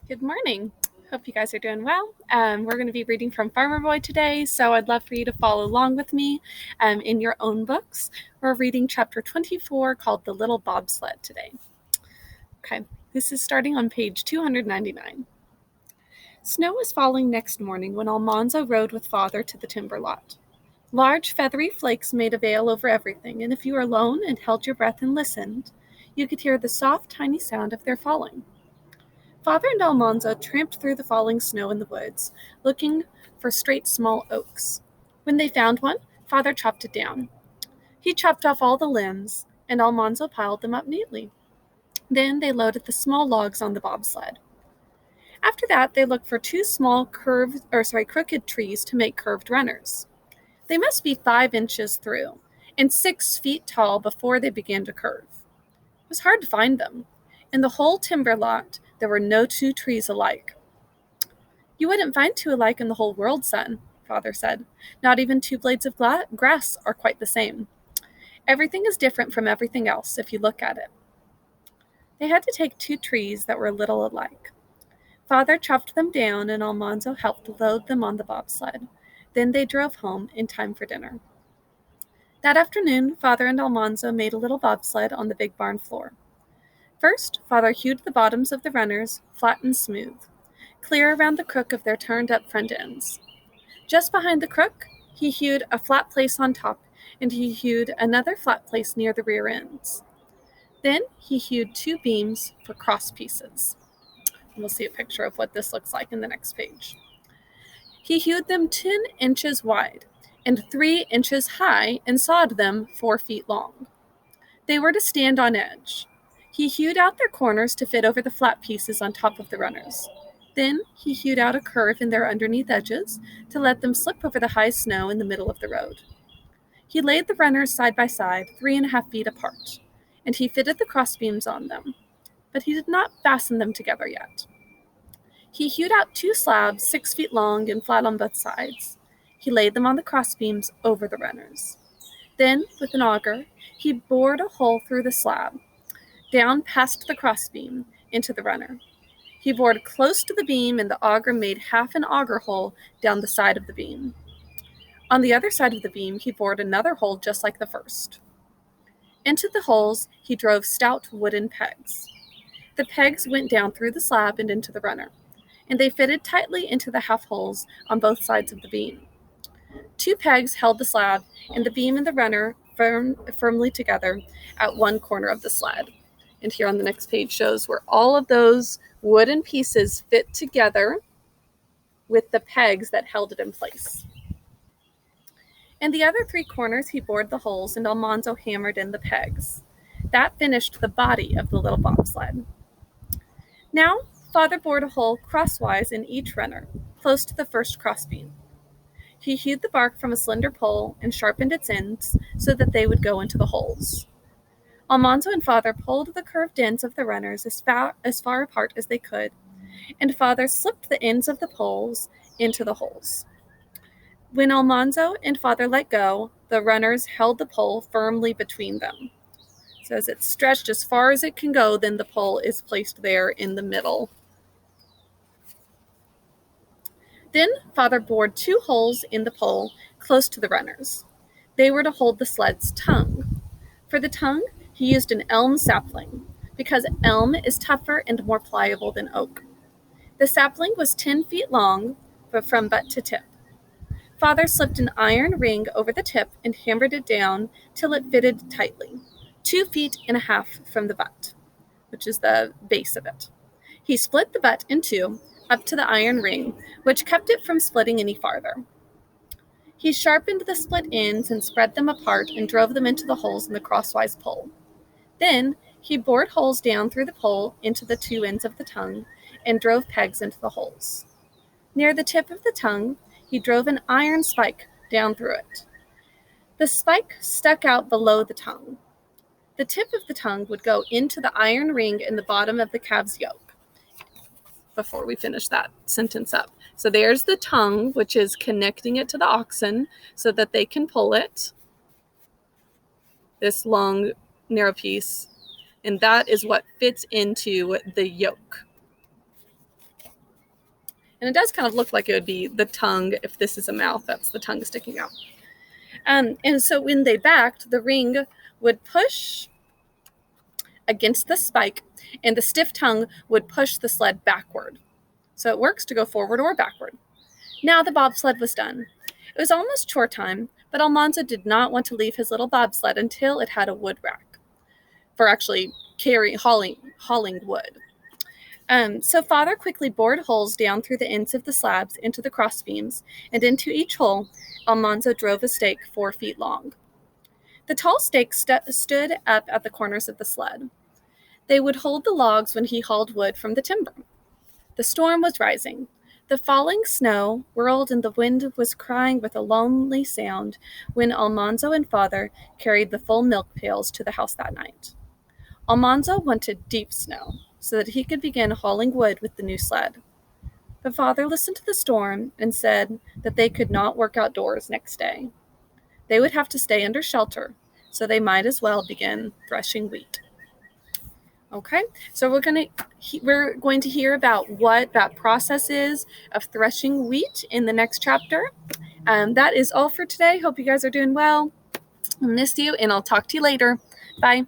Good morning. Hope you guys are doing well. We're going to be reading from Farmer Boy today, so I'd love for you to follow along with me in your own books. We're reading chapter 24 called The Little Bobsled today. Okay, this is starting on page 299. Snow was falling next morning when Almanzo rode with Father to the timber lot. Large feathery flakes made a veil over everything, and if you were alone and held your breath and listened, you could hear the soft, tiny sound of their falling. Father and Almanzo tramped through the falling snow in the woods, looking for straight small oaks. When they found one, Father chopped it down. He chopped off all the limbs, and Almanzo piled them up neatly. Then they loaded the small logs on the bobsled. After that, they looked for two small crooked trees to make curved runners. They must be 5 inches through and 6 feet tall before they began to curve. It was hard to find them. In the whole timber lot, there were no two trees alike. You wouldn't find two alike in the whole world, son, Father said. Not even two blades of grass are quite the same. Everything is different from everything else if you look at it. They had to take two trees that were a little alike. Father chopped them down, and Almanzo helped load them on the bobsled. Then they drove home in time for dinner. That afternoon, Father and Almanzo made a little bobsled on the big barn floor. First, Father hewed the bottoms of the runners flat and smooth, clear around the crook of their turned-up front ends. Just behind the crook, he hewed a flat place on top, and he hewed another flat place near the rear ends. Then he hewed two beams for cross pieces. We'll see a picture of what this looks like in the next page. He hewed them 10 inches wide and 3 inches high and sawed them 4 feet long. They were to stand on edge. He hewed out their corners to fit over the flat pieces on top of the runners. Then he hewed out a curve in their underneath edges to let them slip over the high snow in the middle of the road. He laid the runners side by side, 3.5 feet apart, and he fitted the crossbeams on them, but he did not fasten them together yet. He hewed out two slabs 6 feet long and flat on both sides. He laid them on the crossbeams over the runners. Then, with an auger, he bored a hole through the slab, down past the crossbeam, into the runner. He bored close to the beam, and the auger made half an auger hole down the side of the beam. On the other side of the beam, he bored another hole just like the first. Into the holes, he drove stout wooden pegs. The pegs went down through the slab and into the runner, and they fitted tightly into the half holes on both sides of the beam. Two pegs held the slab and the beam and the runner firmly together at one corner of the sled. And here on the next page shows where all of those wooden pieces fit together with the pegs that held it in place. In the other three corners, he bored the holes, and Almanzo hammered in the pegs. That finished the body of the little bobsled. Now, Father bored a hole crosswise in each runner, close to the first crossbeam. He hewed the bark from a slender pole and sharpened its ends so that they would go into the holes. Almanzo and Father pulled the curved ends of the runners as far apart as they could, and Father slipped the ends of the poles into the holes. When Almanzo and Father let go, the runners held the pole firmly between them. So as it's stretched as far as it can go, then the pole is placed there in the middle. Then Father bored two holes in the pole close to the runners. They were to hold the sled's tongue. For the tongue, he used an elm sapling, because elm is tougher and more pliable than oak. The sapling was 10 feet long, but from butt to tip. Father slipped an iron ring over the tip and hammered it down till it fitted tightly, 2.5 feet from the butt, which is the base of it. He split the butt in two, up to the iron ring, which kept it from splitting any farther. He sharpened the split ends and spread them apart and drove them into the holes in the crosswise pole. Then he bored holes down through the pole into the two ends of the tongue and drove pegs into the holes. Near the tip of the tongue, he drove an iron spike down through it. The spike stuck out below the tongue. The tip of the tongue would go into the iron ring in the bottom of the calf's yoke. Before we finish that sentence up. So there's the tongue, which is connecting it to the oxen so that they can pull it. This long, narrow piece. And that is what fits into the yoke. And it does kind of look like it would be the tongue. If this is a mouth, that's the tongue sticking out. And so when they backed, the ring would push against the spike, and the stiff tongue would push the sled backward. So it works to go forward or backward. Now the bobsled was done. It was almost chore time, but Almanzo did not want to leave his little bobsled until it had a wood rack for actually hauling wood. So Father quickly bored holes down through the ends of the slabs into the crossbeams, and into each hole Almanzo drove a stake 4 feet long. The tall stakes stood up at the corners of the sled. They would hold the logs when he hauled wood from the timber. The storm was rising. The falling snow whirled and the wind was crying with a lonely sound when Almanzo and Father carried the full milk pails to the house that night. Almanzo wanted deep snow so that he could begin hauling wood with the new sled. But Father listened to the storm and said that they could not work outdoors next day. They would have to stay under shelter, so they might as well begin threshing wheat. Okay, so we're going to hear about what that process is of threshing wheat in the next chapter. That is all for today. Hope you guys are doing well. I miss you, and I'll talk to you later. Bye.